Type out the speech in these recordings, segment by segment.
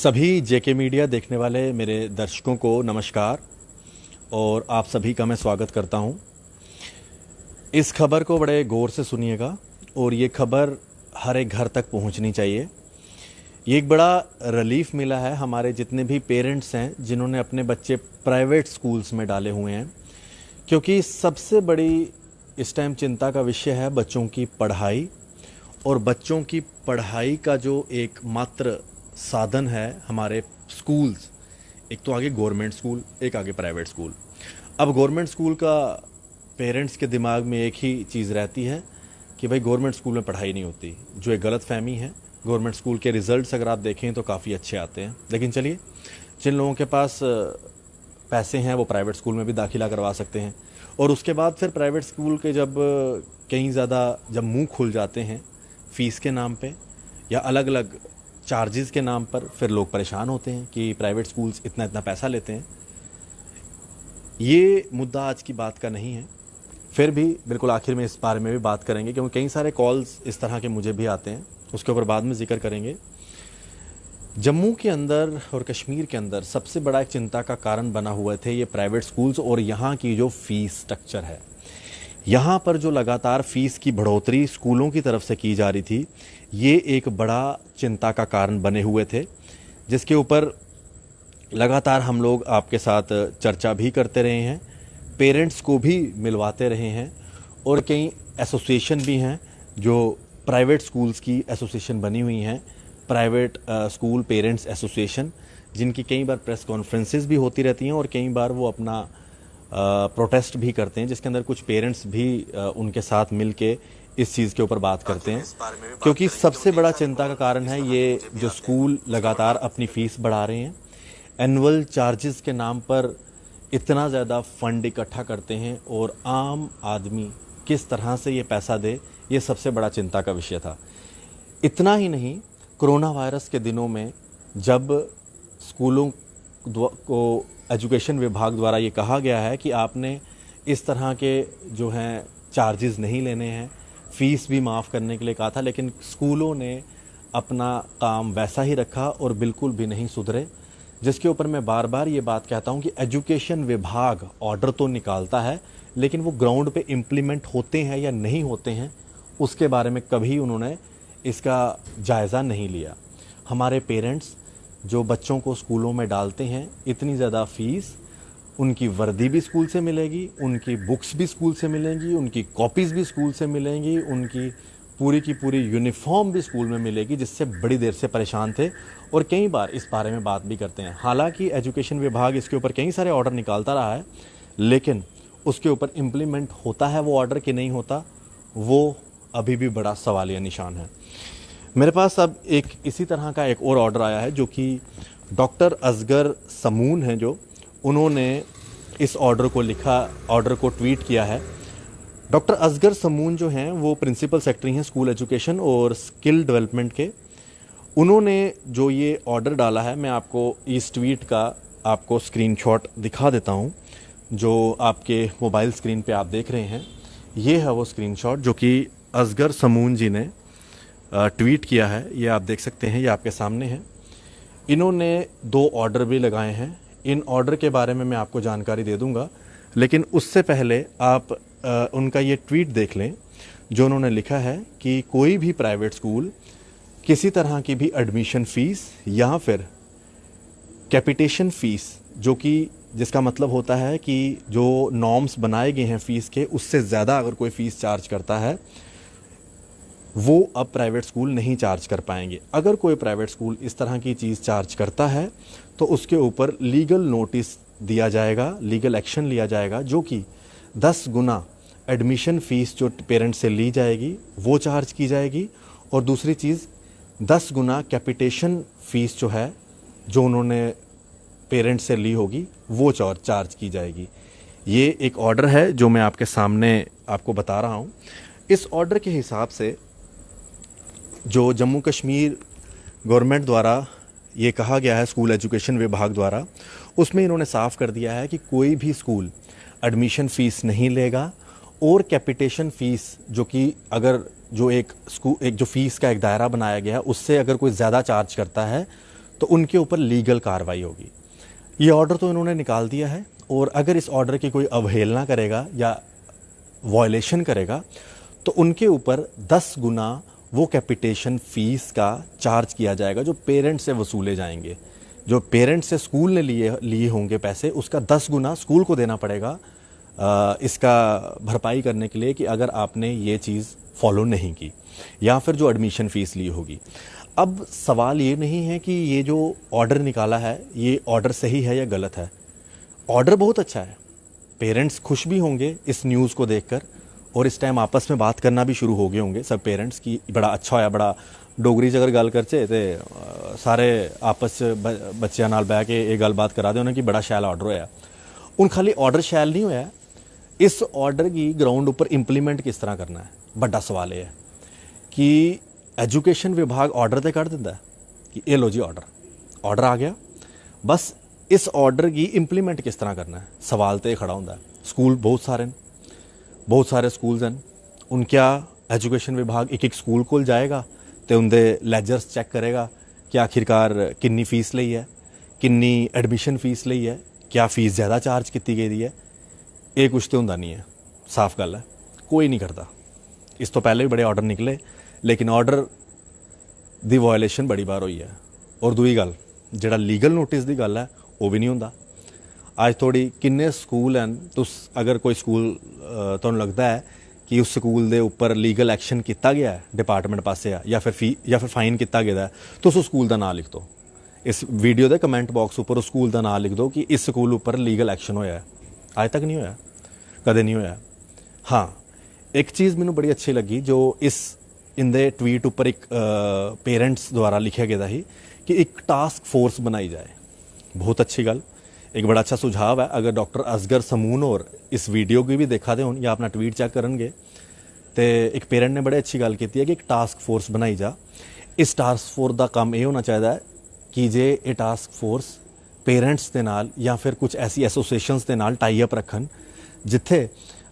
सभी जेके मीडिया देखने वाले मेरे दर्शकों को नमस्कार और आप सभी का मैं स्वागत करता हूं। इस खबर को बड़े गौर से सुनिएगा और ये खबर हर एक घर तक पहुंचनी चाहिए। ये एक बड़ा रिलीफ मिला है हमारे जितने भी पेरेंट्स हैं जिन्होंने अपने बच्चे प्राइवेट स्कूल्स में डाले हुए हैं, क्योंकि सबसे बड़ी इस टाइम चिंता का विषय है बच्चों की पढ़ाई। और बच्चों की पढ़ाई का जो एकमात्र साधन है हमारे स्कूल्स, एक तो आगे गवर्नमेंट स्कूल, एक आगे प्राइवेट स्कूल। अब गवर्नमेंट स्कूल का पेरेंट्स के दिमाग में एक ही चीज़ रहती है कि भाई गवर्नमेंट स्कूल में पढ़ाई नहीं होती, जो एक गलत फहमी है। गवर्नमेंट स्कूल के रिज़ल्ट्स अगर आप देखें तो काफ़ी अच्छे आते हैं, लेकिन चलिए, जिन लोगों के पास पैसे हैं वो प्राइवेट स्कूल में भी दाखिला करवा सकते हैं। और उसके बाद फिर प्राइवेट स्कूल के जब कहीं ज़्यादा जब मुंह खुल जाते हैं फ़ीस के नाम पे या अलग अलग चार्जेस के नाम पर, फिर लोग परेशान होते हैं कि प्राइवेट स्कूल्स इतना इतना पैसा लेते हैं। ये मुद्दा आज की बात का नहीं है, फिर भी बिल्कुल आखिर में इस बारे में भी बात करेंगे, क्योंकि कई सारे कॉल्स इस तरह के मुझे भी आते हैं, उसके ऊपर बाद में जिक्र करेंगे। जम्मू के अंदर और कश्मीर के अंदर सबसे बड़ा एक चिंता का कारण बना हुए थे ये प्राइवेट स्कूल्स और यहाँ की जो फ़ीस स्ट्रक्चर है। यहाँ पर जो लगातार फ़ीस की बढ़ोतरी स्कूलों की तरफ से की जा रही थी, ये एक बड़ा चिंता का कारण बने हुए थे, जिसके ऊपर लगातार हम लोग आपके साथ चर्चा भी करते रहे हैं, पेरेंट्स को भी मिलवाते रहे हैं। और कई एसोसिएशन भी हैं जो प्राइवेट स्कूल्स की एसोसिएशन बनी हुई हैं, प्राइवेट स्कूल पेरेंट्स एसोसिएशन, जिनकी कई बार प्रेस कॉन्फ्रेंसेस भी होती रहती हैं और कई बार वो अपना प्रोटेस्ट भी करते हैं, जिसके अंदर कुछ पेरेंट्स भी उनके साथ मिलके इस चीज़ के ऊपर बात करते हैं। क्योंकि सबसे बड़ा चिंता का कारण है ये जो स्कूल लगातार अपनी फ़ीस बढ़ा रहे हैं, एनुअल चार्जेस के नाम पर इतना ज़्यादा फंड इकट्ठा करते हैं और आम आदमी किस तरह से ये पैसा दे, ये सबसे बड़ा चिंता का विषय था। इतना ही नहीं, कोरोना वायरस के दिनों में जब स्कूलों को एजुकेशन विभाग द्वारा ये कहा गया है कि आपने इस तरह के जो हैं चार्जेस नहीं लेने हैं, फ़ीस भी माफ़ करने के लिए कहा था, लेकिन स्कूलों ने अपना काम वैसा ही रखा और बिल्कुल भी नहीं सुधरे। जिसके ऊपर मैं बार बार ये बात कहता हूँ कि एजुकेशन विभाग ऑर्डर तो निकालता है, लेकिन वो ग्राउंड पे इम्प्लीमेंट होते हैं या नहीं होते हैं, उसके बारे में कभी उन्होंने इसका जायज़ा नहीं लिया। हमारे पेरेंट्स जो बच्चों को स्कूलों में डालते हैं, इतनी ज़्यादा फ़ीस, उनकी वर्दी भी स्कूल से मिलेगी, उनकी बुक्स भी स्कूल से मिलेंगी, उनकी कॉपीज़ भी स्कूल से मिलेंगी, उनकी पूरी की पूरी यूनिफॉर्म भी स्कूल में मिलेगी, जिससे बड़ी देर से परेशान थे और कई बार इस बारे में बात भी करते हैं। हालांकि एजुकेशन विभाग इसके ऊपर कई सारे ऑर्डर निकालता रहा है, लेकिन उसके ऊपर इम्प्लीमेंट होता है वो ऑर्डर कि नहीं होता, वो अभी भी बड़ा सवालिया निशान है। मेरे पास अब एक इसी तरह का एक और ऑर्डर आया है, जो कि डॉक्टर असगर समून हैं, जो उन्होंने इस ऑर्डर को लिखा, ऑर्डर को ट्वीट किया है। डॉक्टर असगर समून जो हैं वो प्रिंसिपल सेक्रेटरी हैं स्कूल एजुकेशन और स्किल डेवलपमेंट के। उन्होंने जो ये ऑर्डर डाला है, मैं आपको इस ट्वीट का आपको स्क्रीनशॉट दिखा देता हूँ, जो आपके मोबाइल स्क्रीन पे आप देख रहे हैं। ये है वो स्क्रीनशॉट जो कि असगर समून जी ने ट्वीट किया है, ये आप देख सकते हैं, ये आपके सामने है। इन्होंने 2 ऑर्डर भी लगाए हैं। इन ऑर्डर के बारे में मैं आपको जानकारी दे दूंगा, लेकिन उससे पहले आप उनका ये ट्वीट देख लें, जो उन्होंने लिखा है कि कोई भी प्राइवेट स्कूल किसी तरह की भी एडमिशन फ़ीस या फिर कैपिटेशन फ़ीस, जो कि जिसका मतलब होता है कि जो नॉर्म्स बनाए गए हैं फ़ीस के, उससे ज़्यादा अगर कोई फ़ीस चार्ज करता है, वो अब प्राइवेट स्कूल नहीं चार्ज कर पाएंगे। अगर कोई प्राइवेट स्कूल इस तरह की चीज़ चार्ज करता है तो उसके ऊपर लीगल नोटिस दिया जाएगा, लीगल एक्शन लिया जाएगा, जो कि 10 गुना एडमिशन फ़ीस जो पेरेंट्स से ली जाएगी वो चार्ज की जाएगी, और दूसरी चीज़ 10 गुना कैपिटेशन फ़ीस जो है, जो उन्होंने पेरेंट्स से ली होगी, वो चार्ज की जाएगी। ये एक ऑर्डर है जो मैं आपके सामने आपको बता रहा हूँ। इस ऑर्डर के हिसाब से जो जम्मू कश्मीर गवर्नमेंट द्वारा ये कहा गया है स्कूल एजुकेशन विभाग द्वारा, उसमें इन्होंने साफ कर दिया है कि कोई भी स्कूल एडमिशन फ़ीस नहीं लेगा, और कैपिटेशन फ़ीस जो कि अगर जो एक जो फ़ीस का एक दायरा बनाया गया है, उससे अगर कोई ज़्यादा चार्ज करता है तो उनके ऊपर लीगल कार्रवाई होगी। ये ऑर्डर तो इन्होंने निकाल दिया है, और अगर इस ऑर्डर की कोई अवहेलना करेगा या वायलेशन करेगा तो उनके ऊपर 10 गुना वो कैपिटेशन फ़ीस का चार्ज किया जाएगा जो पेरेंट्स से वसूले जाएंगे। जो पेरेंट्स से स्कूल ने लिए होंगे पैसे, उसका 10 गुना स्कूल को देना पड़ेगा इसका भरपाई करने के लिए कि अगर आपने ये चीज़ फॉलो नहीं की, या फिर जो एडमिशन फ़ीस ली होगी। अब सवाल ये नहीं है कि ये जो ऑर्डर निकाला है ये ऑर्डर सही है या गलत है। ऑर्डर बहुत अच्छा है, पेरेंट्स खुश भी होंगे इस न्यूज़ को देखकर, और इस टाइम आपस में बात करना भी शुरू हो गए होंगे सब पेरेंट्स की बड़ा अच्छा होया, बड़ा डोगरी च अगर गल करचे तो सारे आपस बच्चों नाल बह के ये गलबात करा दे उन्हें कि बड़ा शैल ऑर्डर होया। हूँ खाली ऑर्डर शैल नहीं होया, इस ऑर्डर की ग्राउंड उपर इंप्लीमेंट किस तरह करना है। बड़ा सवाल यह है कि एजुकेशन विभाग ऑर्डर तो कर दिंदा है कि ये लो जी ऑर्डर आ गया, बस इस ऑर्डर की इंप्लीमेंट किस तरह करना है, सवाल तो ये खड़ा होंदा है। स्कूल बहुत सारे स्कूल्स हैं, उनका एजुकेशन विभाग एक स्कूल को जाएगा तो उनके लैजर्स चैक करेगा कि आखिरकार कितनी फीस ली है, कितनी एडमिशन फीस ली है, क्या फीस ज़्यादा चार्ज की गई है। ये कुछ तो होंदा नहीं है, साफ गल है, कोई नहीं करता। इस तो पहले भी बड़े ऑर्डर निकले, लेकिन ऑर्डर दी वायलेशन बड़ी बार हुई है। और दूई गल जिहड़ा लीगल नोटिस की गल है वो भी नहीं होंदा। अज थोड़ी किन्ने स्कूल हैं, तुस अगर कोई स्कूल तुहानूं लगता है कि उस स्कूल के उपर लीगल एक्शन किया गया है डिपार्टमेंट पासे या फिर फाइन किया गया है, तो उस स्कूल का नाम लिख दो। इस वीडियो के कमेंट बॉक्स उपर उस स्कूल का नाम लिख दो कि इस स्कूल उपर लीगल एक्शन होया है। अज तक नहीं होया, कदे नहीं होया। हाँ, एक चीज़ मैनू बड़ी अच्छी लगी जो इंदे ट्वीट उपर एक पेरेंट्स द्वारा लिखा गया ही कि एक टास्क फोर्स बनाई जाए। बहुत अच्छी गल, एक बड़ा अच्छा सुझाव है। अगर डॉक्टर असगर समून और इस वीडियो की भी देखा दे हो या अपना ट्वीट चेक करेंगे तो एक पेरेंट ने बड़ी अच्छी गल की है कि एक टास्क फोर्स बनाई जा। इस टास्क फोर्स का काम ये होना चाहिए कि जे ये टास्क फोर्स पेरेंट्स के नाल या फिर कुछ ऐसी एसोसीएशनस के नाल टाई अप रखन जिथे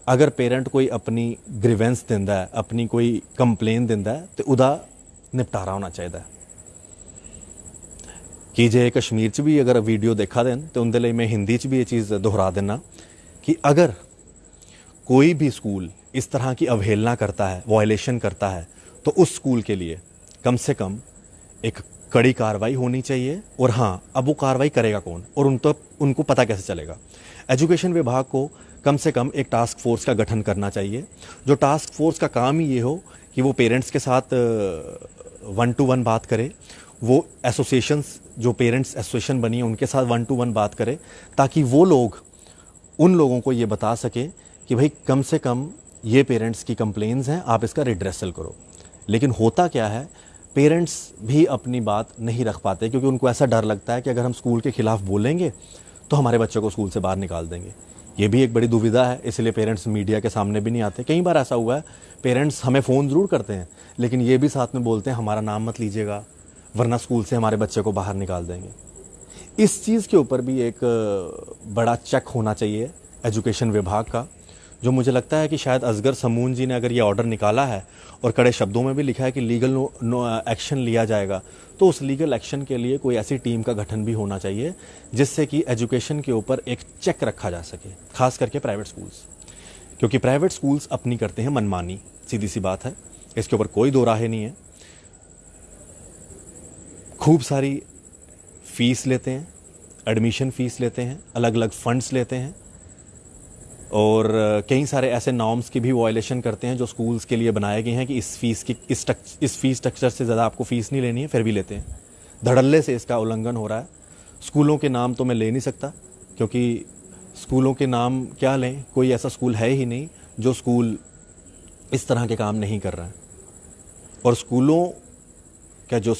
अगर पेरेंट कोई अपनी ग्रीवेंस दिंदा है, अपनी कोई कंप्लेन दिंदा है तो उदा निपटारा होना चाहिए। कि जे कश्मीर च भी अगर वीडियो देखा देन तो उनके लिए मैं हिंदी च भी ये चीज़ दोहरा देना कि अगर कोई भी स्कूल इस तरह की अवहेलना करता है, वायलेशन करता है, तो उस स्कूल के लिए कम से कम एक कड़ी कार्रवाई होनी चाहिए। और हाँ, अब वो कार्रवाई करेगा कौन और उनको पता कैसे चलेगा। एजुकेशन विभाग को कम से कम एक टास्क फोर्स का गठन करना चाहिए, जो टास्क फोर्स का काम ही ये हो कि वो पेरेंट्स के साथ 1-to-1 बात करे, वो एसोसिएशंस जो पेरेंट्स एसोसिएशन बनी है उनके साथ 1-to-1 बात करे, ताकि वो लोग उन लोगों को ये बता सके कि भाई कम से कम ये पेरेंट्स की कंप्लेंट्स हैं, आप इसका रिड्रेसल करो। लेकिन होता क्या है, पेरेंट्स भी अपनी बात नहीं रख पाते क्योंकि उनको ऐसा डर लगता है कि अगर हम स्कूल के खिलाफ बोलेंगे तो हमारे बच्चों को स्कूल से बाहर निकाल देंगे। ये भी एक बड़ी दुविधा है, इसलिए पेरेंट्स मीडिया के सामने भी नहीं आते। कई बार ऐसा हुआ है, पेरेंट्स हमें फ़ोन ज़रूर करते हैं लेकिन ये भी साथ में बोलते हैं हमारा नाम मत लीजिएगा वरना स्कूल से हमारे बच्चे को बाहर निकाल देंगे। इस चीज़ के ऊपर भी एक बड़ा चेक होना चाहिए एजुकेशन विभाग का, जो मुझे लगता है कि शायद असगर समून जी ने अगर ये ऑर्डर निकाला है और कड़े शब्दों में भी लिखा है कि लीगल एक्शन लिया जाएगा, तो उस लीगल एक्शन के लिए कोई ऐसी टीम का गठन भी होना चाहिए जिससे कि एजुकेशन के ऊपर एक चेक रखा जा सके, खास करके प्राइवेट स्कूल्स। क्योंकि प्राइवेट स्कूल्स अपनी करते हैं मनमानी, सीधी सी बात है, इसके ऊपर कोई दो राहें नहीं है। खूब सारी फ़ीस लेते हैं, एडमिशन फ़ीस लेते हैं, अलग अलग फ़ंड्स लेते हैं और कई सारे ऐसे नॉर्म्स की भी वायलेशन करते हैं जो स्कूल्स के लिए बनाए गए हैं कि इस फ़ीस स्ट्रक्चर से ज़्यादा आपको फ़ीस नहीं लेनी है, फिर भी लेते हैं। धड़ल्ले से इसका उल्लंघन हो रहा है। स्कूलों के नाम तो मैं ले नहीं सकता क्योंकि स्कूलों के नाम क्या लें, कोई ऐसा स्कूल है ही नहीं जो स्कूल इस तरह के काम नहीं कर रहा है। और स्कूलों का जो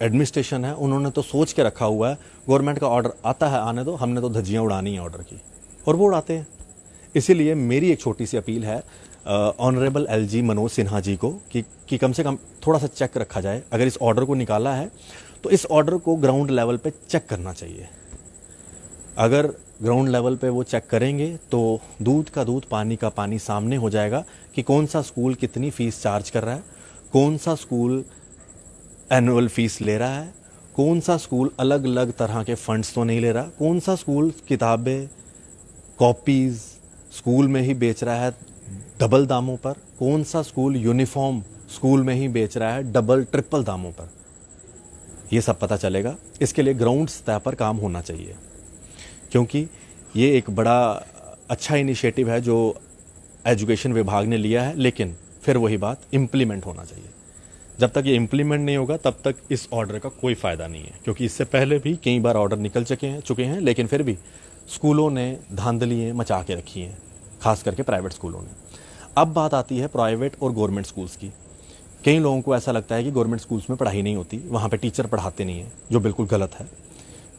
एडमिनिस्ट्रेशन है उन्होंने तो सोच के रखा हुआ है, गवर्नमेंट का ऑर्डर आता है आने दो, हमने तो धज्जियाँ उड़ानी है ऑर्डर की, और वो उड़ाते हैं। इसीलिए मेरी एक छोटी सी अपील है ऑनरेबल LG मनोज सिन्हा जी को कि कम से कम थोड़ा सा चेक रखा जाए। अगर इस ऑर्डर को निकाला है तो इस ऑर्डर को ग्राउंड लेवल पे चेक करना चाहिए। अगर ग्राउंड लेवल पे वो चेक करेंगे तो दूध का दूध पानी का पानी सामने हो जाएगा कि कौन सा स्कूल कितनी फ़ीस चार्ज कर रहा है, कौन सा स्कूल एनुअल फ़ीस ले रहा है, कौन सा स्कूल अलग अलग तरह के फंड्स तो नहीं ले रहा, कौन सा स्कूल किताबें कॉपीज़ स्कूल में ही बेच रहा है डबल दामों पर, कौन सा स्कूल यूनिफॉर्म स्कूल में ही बेच रहा है डबल ट्रिपल दामों पर, ये सब पता चलेगा। इसके लिए ग्राउंड सतह पर काम होना चाहिए, क्योंकि ये एक बड़ा अच्छा इनिशिएटिव है जो एजुकेशन विभाग ने लिया है, लेकिन फिर वही बात, इम्प्लीमेंट होना चाहिए। जब तक ये इम्प्लीमेंट नहीं होगा तब तक इस ऑर्डर का कोई फ़ायदा नहीं है, क्योंकि इससे पहले भी कई बार ऑर्डर निकल चुके हैं, लेकिन फिर भी स्कूलों ने धांधलियाँ मचा के रखी हैं, खास करके प्राइवेट स्कूलों ने। अब बात आती है प्राइवेट और गवर्नमेंट स्कूल्स की। कई लोगों को ऐसा लगता है कि गवर्नमेंट स्कूल्स में पढ़ाई नहीं होती, वहाँ पे टीचर पढ़ाते नहीं हैं, जो बिल्कुल गलत है।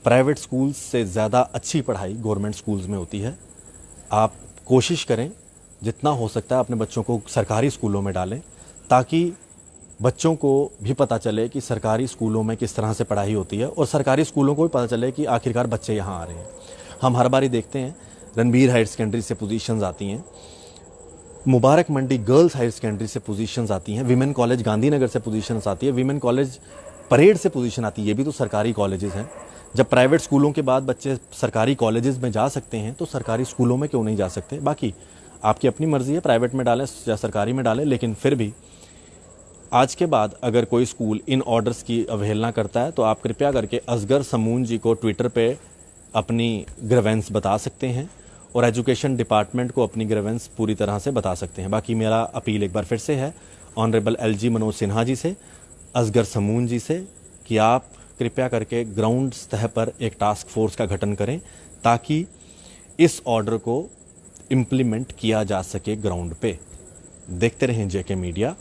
प्राइवेट स्कूल्स से ज़्यादा अच्छी पढ़ाई गवर्नमेंट स्कूल्स में होती है। आप कोशिश करें जितना हो सकता है अपने बच्चों को सरकारी स्कूलों में डालें, ताकि बच्चों को भी पता चले कि सरकारी स्कूलों में किस तरह से पढ़ाई होती है, और सरकारी स्कूलों को भी पता चले कि आखिरकार बच्चे यहाँ आ रहे हैं। हम हर बारी देखते हैं रणबीर हायर सेकेंडरी से पोजीशंस आती हैं, Mubarak Mandi girls higher secondary से पोजीशंस आती हैं, विमेन कॉलेज गांधीनगर से पोजीशंस आती है, विमेन कॉलेज परेड से पोजीशन आती है। ये भी तो सरकारी कॉलेजेस हैं। जब प्राइवेट स्कूलों के बाद बच्चे सरकारी कॉलेजेस में जा सकते हैं तो सरकारी स्कूलों में क्यों नहीं जा सकते? बाकी आपकी अपनी मर्जी है, प्राइवेट में डालें या सरकारी में डालें, लेकिन फिर भी आज के बाद अगर कोई स्कूल इन ऑर्डर्स की अवहेलना करता है तो आप कृपया करके असगर समून जी को ट्विटर पे अपनी ग्रीवेंस बता सकते हैं, और एजुकेशन डिपार्टमेंट को अपनी ग्रीवेंस पूरी तरह से बता सकते हैं। बाकी मेरा अपील एक बार फिर से है ऑनरेबल LG मनोज सिन्हा जी से, असगर समून जी से, कि आप कृपया करके ग्राउंड सतह पर एक टास्क फोर्स का गठन करें, ताकि इस ऑर्डर को इम्प्लीमेंट किया जा सके ग्राउंड पे। देखते रहें JK मीडिया।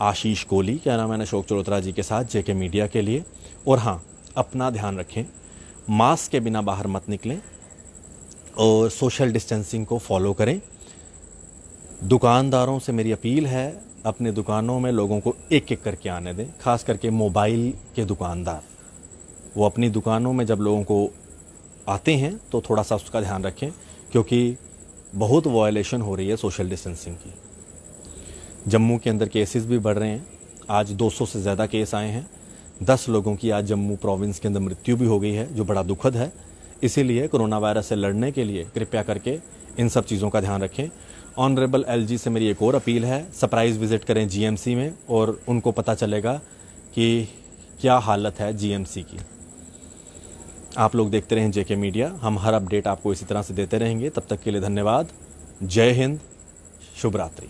आशीष कोहली, क्या नाम है, अशोक चलोत्रा जी के साथ JK मीडिया के लिए। और हाँ, अपना ध्यान रखें, मास्क के बिना बाहर मत निकलें और सोशल डिस्टेंसिंग को फॉलो करें। दुकानदारों से मेरी अपील है, अपने दुकानों में लोगों को एक एक करके आने दें, खास करके मोबाइल के दुकानदार। वो अपनी दुकानों में जब लोगों को आते हैं तो थोड़ा सा उसका ध्यान रखें, क्योंकि बहुत वायलेशन हो रही है सोशल डिस्टेंसिंग की। जम्मू के अंदर केसेस भी बढ़ रहे हैं। आज 200 से ज़्यादा केस आए हैं। 10 लोगों की आज जम्मू प्रोविंस के अंदर मृत्यु भी हो गई है, जो बड़ा दुखद है। इसीलिए कोरोना वायरस से लड़ने के लिए कृपया करके इन सब चीज़ों का ध्यान रखें। ऑनरेबल LG से मेरी एक और अपील है, सरप्राइज़ विज़िट करें GMC में, और उनको पता चलेगा कि क्या हालत है GMC की। आप लोग देखते रहें JK मीडिया। हम हर अपडेट आपको इसी तरह से देते रहेंगे। तब तक के लिए धन्यवाद। जय हिंद, शुभ रात्रि।